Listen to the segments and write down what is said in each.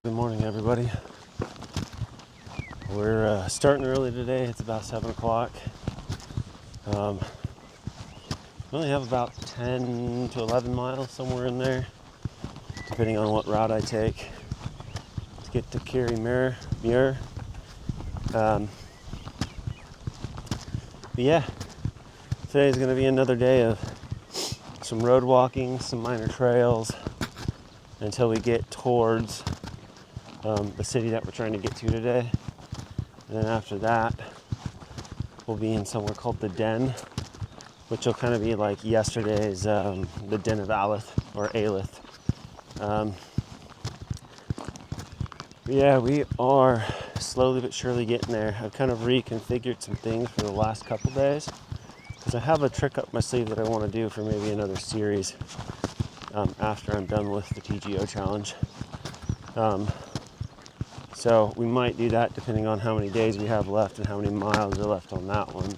Good morning, everybody. We're starting early today. It's about 7 o'clock. We only have about 10 to 11 miles, somewhere in there, depending on what route I take to get to Kirriemuir. But yeah, today's going to be another day of some road walking, some minor trails, until we get towards the city that we're trying to get to today. And then after that, we'll be in somewhere called the Den, which will kind of be like yesterday's the Den of Alith or Alith. Yeah, we are slowly but surely getting there. I've kind of reconfigured some things for the last couple days because I have a trick up my sleeve that I want to do for maybe another series after I'm done with the TGO challenge. So we might do that depending on how many days we have left and how many miles are left on that one.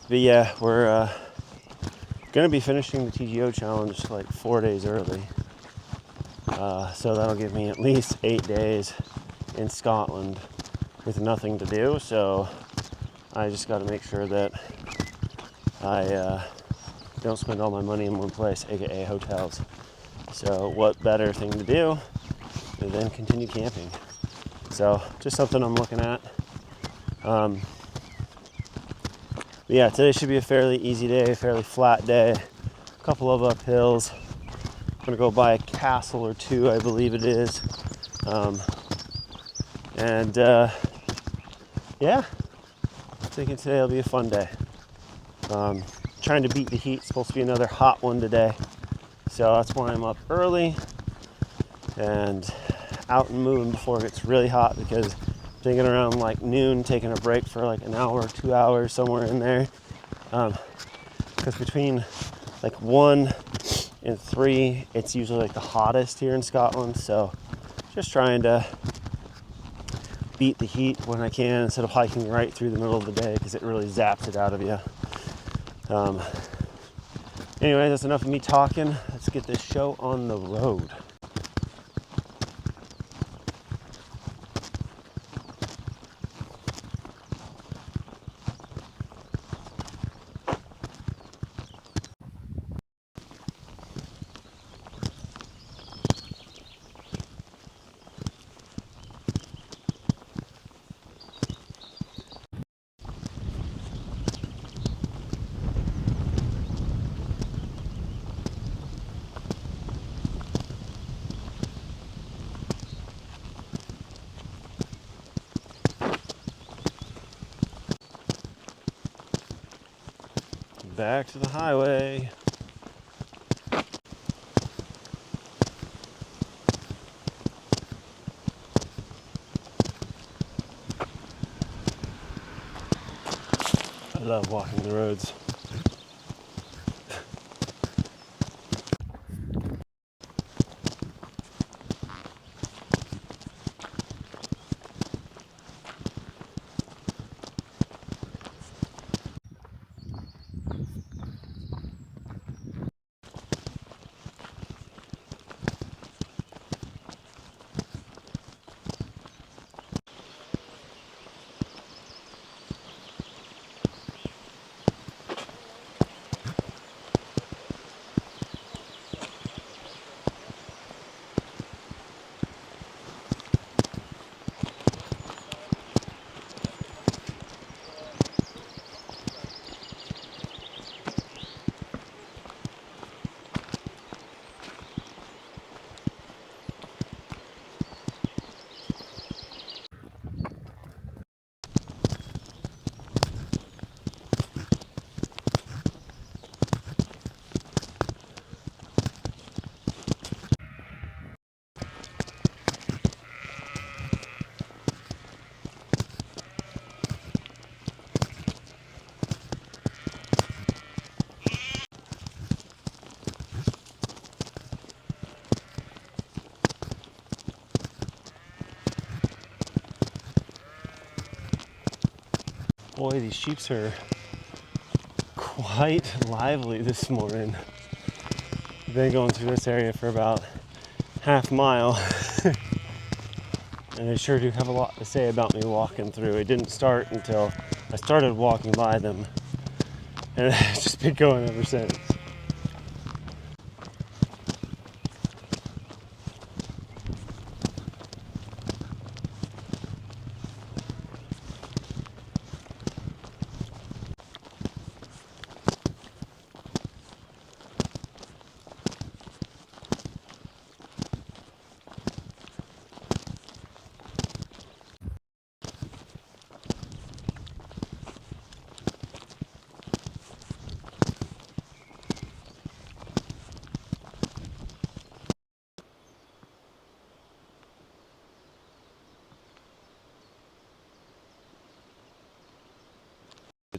But yeah, we're going to be finishing the TGO challenge like 4 days early. So that'll give me at least 8 days in Scotland with nothing to do. So I just got to make sure that I don't spend all my money in one place, aka hotels. So what better thing to do than continue camping? So just something I'm looking at. But yeah, today should be a fairly easy day, a fairly flat day. A couple of uphills. I'm gonna go by a castle or two, I believe it is. Yeah, I'm thinking today will be a fun day. Trying to beat the heat. It's supposed to be another hot one today. So that's why I'm up early and out and moving before it gets really hot, because I'm thinking around like noon, taking a break for like an hour, 2 hours, somewhere in there. Because between like 1 and 3, it's usually like the hottest here in Scotland. So just trying to beat the heat when I can instead of hiking right through the middle of the day, because it really zaps it out of you. Anyway, that's enough of me talking. Let's get this show on the road. Back to the highway. I love walking the roads. Boy, these sheeps are quite lively this morning. I've been going through this area for about half mile. And they sure do have a lot to say about me walking through. It didn't start until I started walking by them, and it's just been going ever since.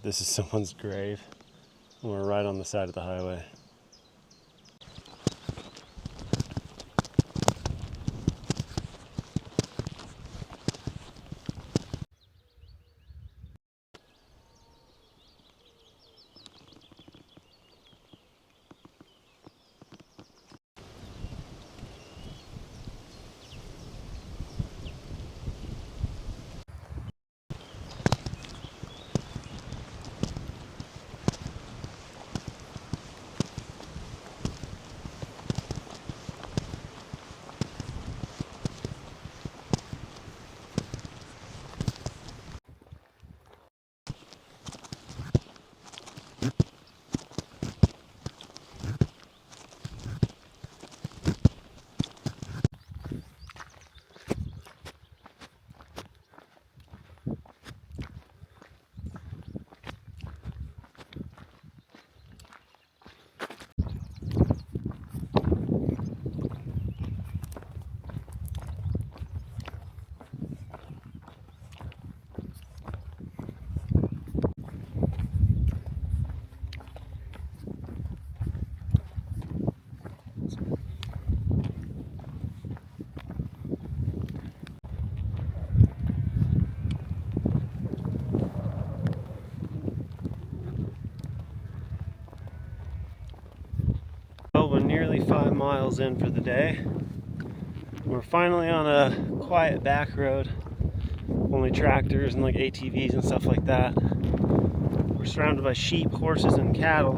This is someone's grave. We're right on the side of the highway. Well, we're nearly 5 miles in for the day. We're finally on a quiet back road. Only tractors and like ATVs and stuff like that. We're surrounded by sheep, horses, and cattle.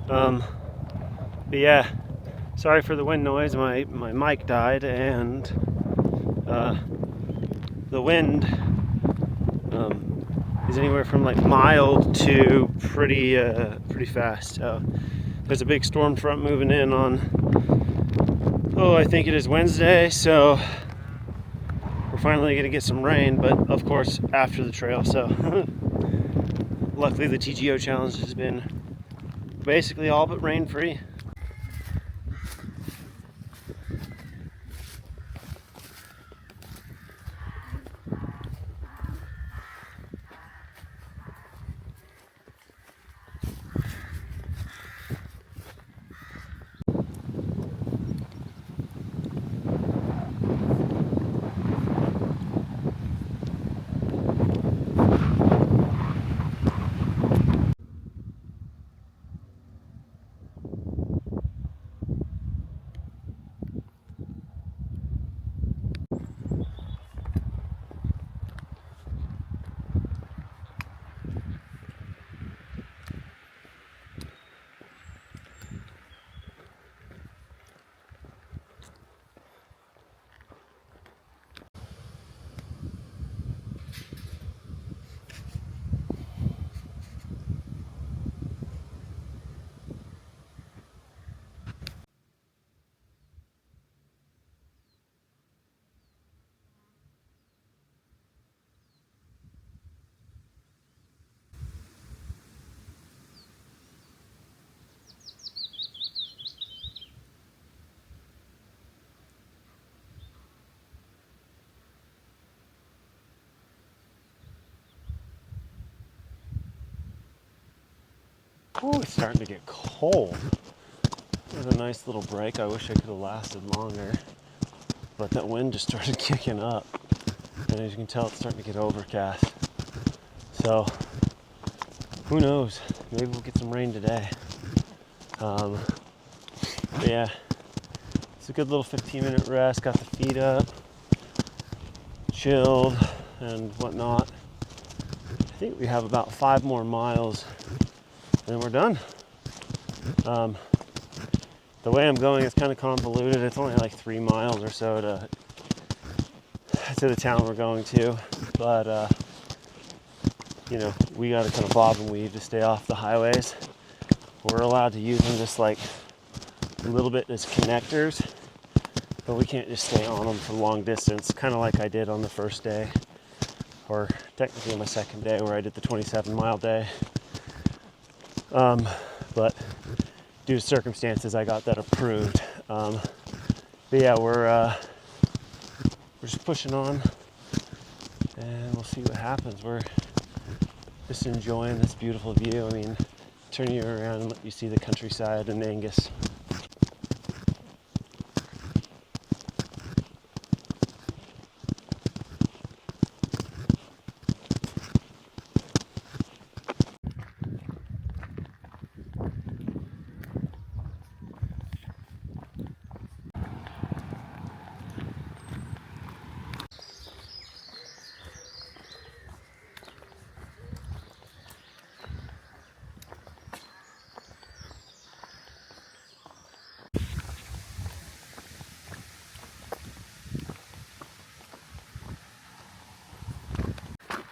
But yeah, sorry for the wind noise. My mic died, and the wind is anywhere from like mild to pretty fast. So there's a big storm front moving in on, I think it is Wednesday, so we're finally going to get some rain, but of course after the trail. So luckily the TGO challenge has been basically all but rain free. Oh, it's starting to get cold. There's a nice little break. I wish I could have lasted longer, but that wind just started kicking up, and as you can tell, it's starting to get overcast. So who knows? Maybe we'll get some rain today. But yeah, It's a good little 15-minute rest. Got the feet up, chilled, and whatnot. I think we have about 5 more miles, and we're done. The way I'm going is kind of convoluted. It's only like 3 miles or so to the town we're going to, but you know, we got to kind of bob and weave to stay off the highways. We're allowed to use them just like a little bit as connectors, but we can't just stay on them for long distance, kind of like I did on the first day, or technically on my second day where I did the 27-mile day. But due to circumstances, I got that approved. But yeah, we're just pushing on, and we'll see what happens. We're just enjoying this beautiful view. I mean, turn you around and let you see the countryside in Angus.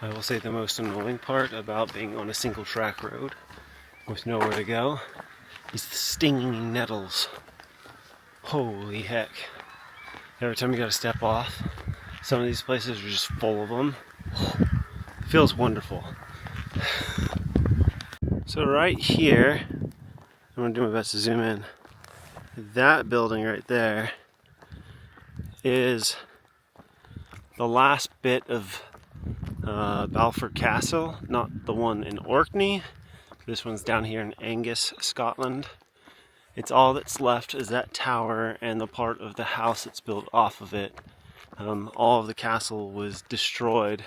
I will say the most annoying part about being on a single track road with nowhere to go is the stinging nettles. Holy heck. Every time you gotta step off, some of these places are just full of them. It feels wonderful. So right here, I'm gonna do my best to zoom in. That building right there is the last bit of Balfour Castle, not the one in Orkney. This one's down here in Angus, Scotland. It's all that's left is that tower and the part of the house that's built off of it. All of the castle was destroyed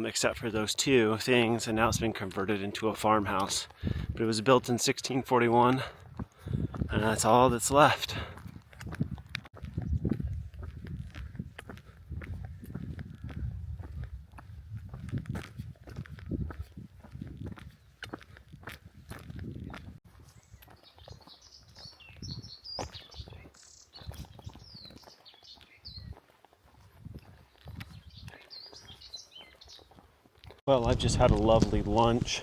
except for those 2 things, and now it's been converted into a farmhouse. But it was built in 1641, and that's all that's left. Well, I've just had a lovely lunch.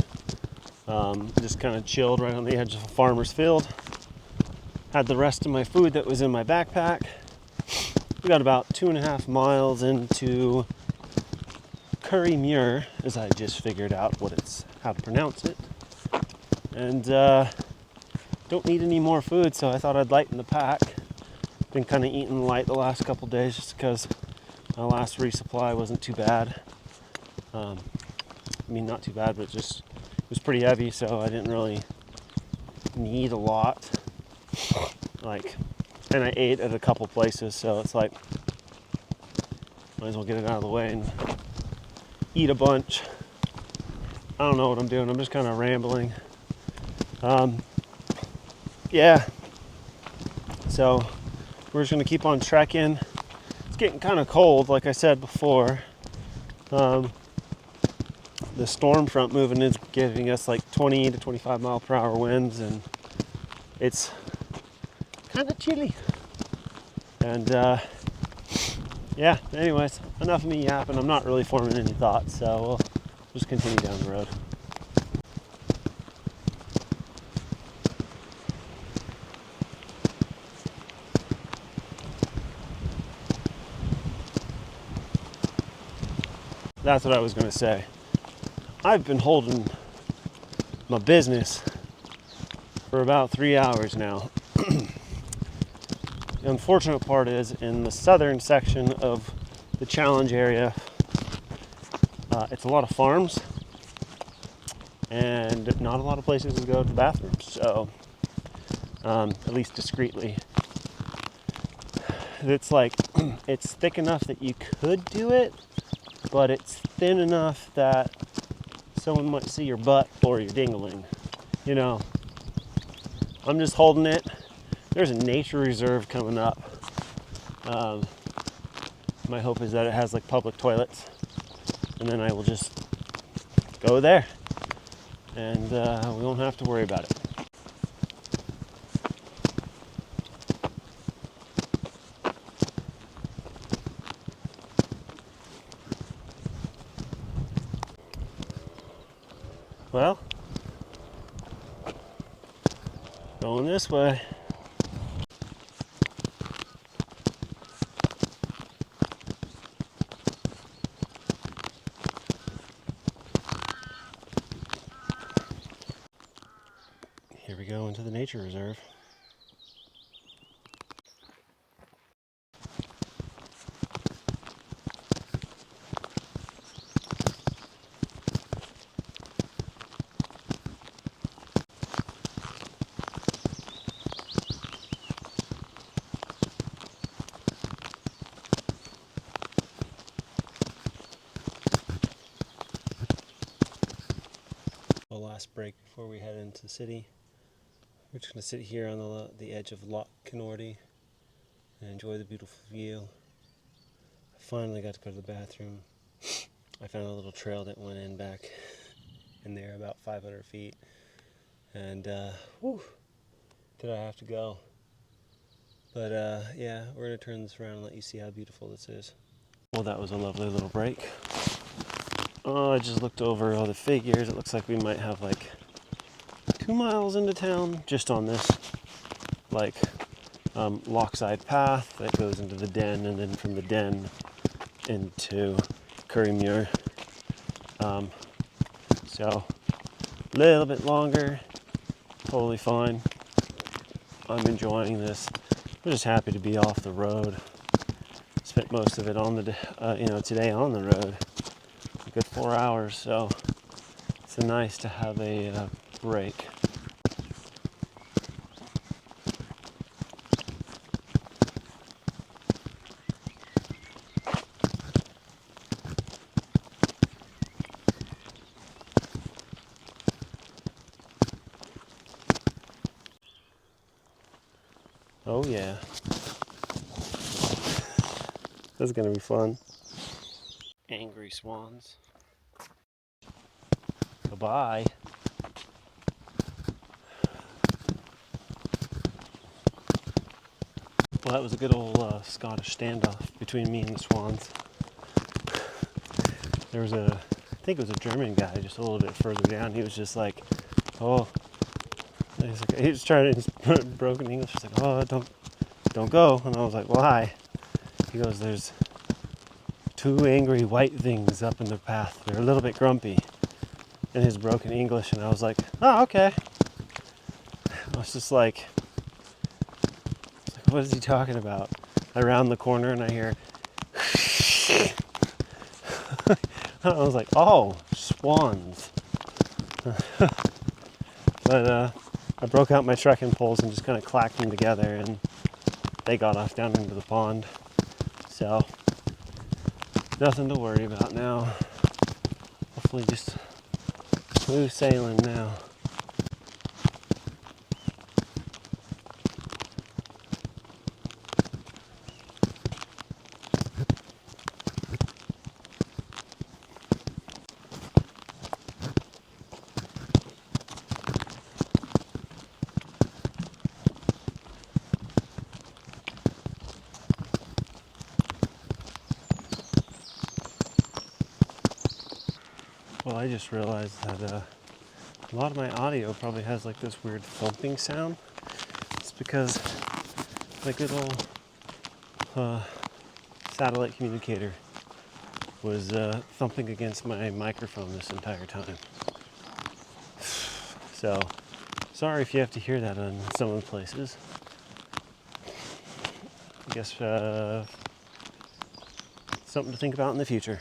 Just kind of chilled right on the edge of a farmer's field. Had the rest of my food that was in my backpack. We got about 2.5 miles into Kirriemuir, as I just figured out how to pronounce it. And don't need any more food, so I thought I'd lighten the pack. Been kind of eating light the last couple days just because my last resupply wasn't too bad. I mean, not too bad, but it was pretty heavy, so I didn't really need a lot. And I ate at a couple places, so it's like, might as well get it out of the way and eat a bunch. I don't know what I'm doing. I'm just kind of rambling. Yeah. So we're just gonna keep on trekking. It's getting kind of cold, like I said before. The storm front moving is giving us like 20 to 25 mile per hour winds, and it's kind of chilly. And yeah, anyways, enough of me yapping. I'm not really forming any thoughts, so we'll just continue down the road. That's what I was going to say. I've been holding my business for about 3 hours now. The unfortunate part is in the southern section of the challenge area, it's a lot of farms and not a lot of places to go to the bathroom, so at least discreetly. It's like, it's thick enough that you could do it, but it's thin enough that someone might see your butt or your dingling. You know, I'm just holding it, there's a nature reserve coming up. My hope is that it has like public toilets, and then I will just go there, and we won't have to worry about it. Well, going this way. Here we go into the nature reserve. Last break before we head into the city. We're just going to sit here on the edge of Loch Kinnordy and enjoy the beautiful view. I finally got to go to the bathroom. I found a little trail that went in back in there about 500 feet, and whew, did I have to go. But yeah, we're going to turn this around and let you see how beautiful this is. Well, that was a lovely little break. Oh, I just looked over all the figures. It looks like we might have like 2 miles into town just on this like lochside path that goes into the den, and then from the den into Kirriemuir. So a little bit longer, totally fine. I'm enjoying this. I'm just happy to be off the road. Spent most of it on the today on the road. A good 4 hours, so it's nice to have a break. Oh yeah, this is gonna be fun. Angry swans. Goodbye. Well, that was a good old Scottish standoff between me and the swans. There was I think it was a German guy just a little bit further down. He was just like, oh, he was trying to, in broken English, he's like, oh, don't go. And I was like, why? He goes, there's 2 angry white things up in the path. They're a little bit grumpy, in his broken English. And I was like, oh, okay. I was just like, what is he talking about? I round the corner and I hear I was like, oh, swans. But I broke out my trekking poles and just kind of clacked them together, and they got off down into the pond. So nothing to worry about now. Hopefully just smooth sailing now. Well, I just realized that a lot of my audio probably has like this weird thumping sound. It's because my good old satellite communicator was thumping against my microphone this entire time. So, sorry if you have to hear that in some of the places. I guess something to think about in the future.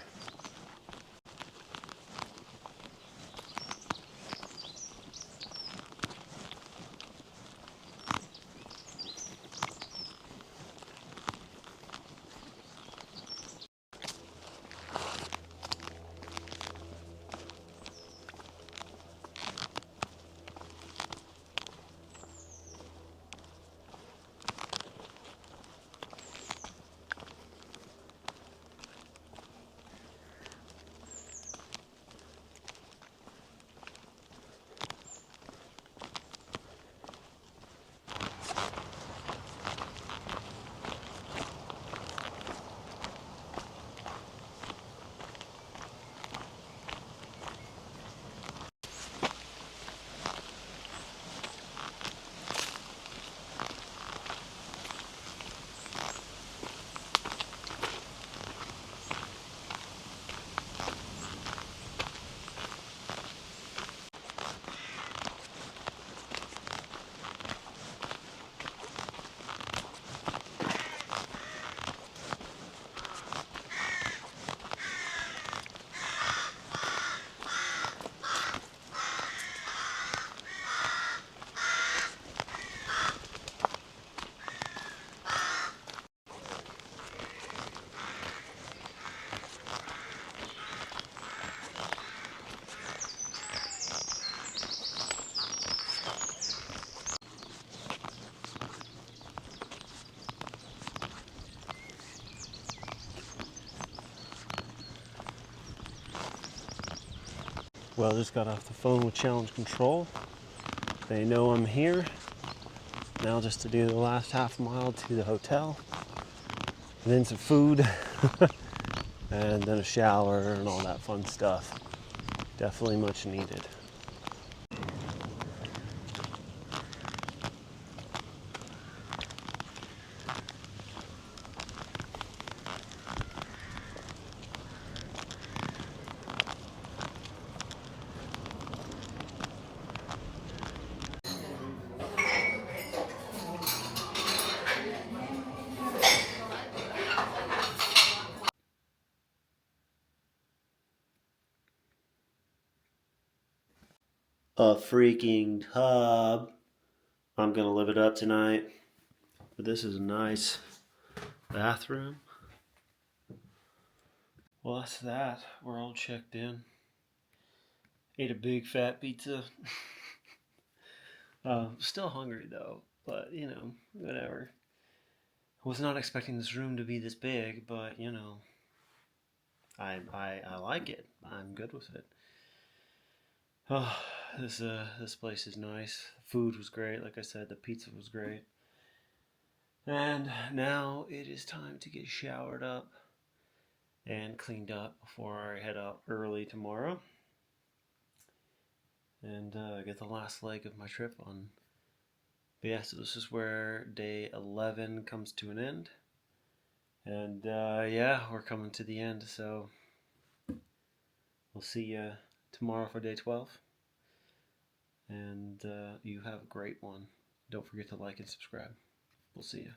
Well, just got off the phone with Challenge Control. They know I'm here. Now just to do the last half mile to the hotel. And then some food. And then a shower and all that fun stuff. Definitely much needed. A freaking tub. I'm gonna live it up tonight. But this is a nice bathroom. Well, that's that. We're all checked in. Ate a big fat pizza. Still hungry though, but you know, whatever. I was not expecting this room to be this big, but you know, I like it. I'm good with it. Oh, this place is nice. The food was great. Like I said, the pizza was great. And now it is time to get showered up and cleaned up before I head out early tomorrow and get the last leg of my trip on. But yeah, so this is where day 11 comes to an end. And yeah, we're coming to the end, so we'll see you tomorrow for day 12. And you have a great one. Don't forget to like and subscribe. We'll see you.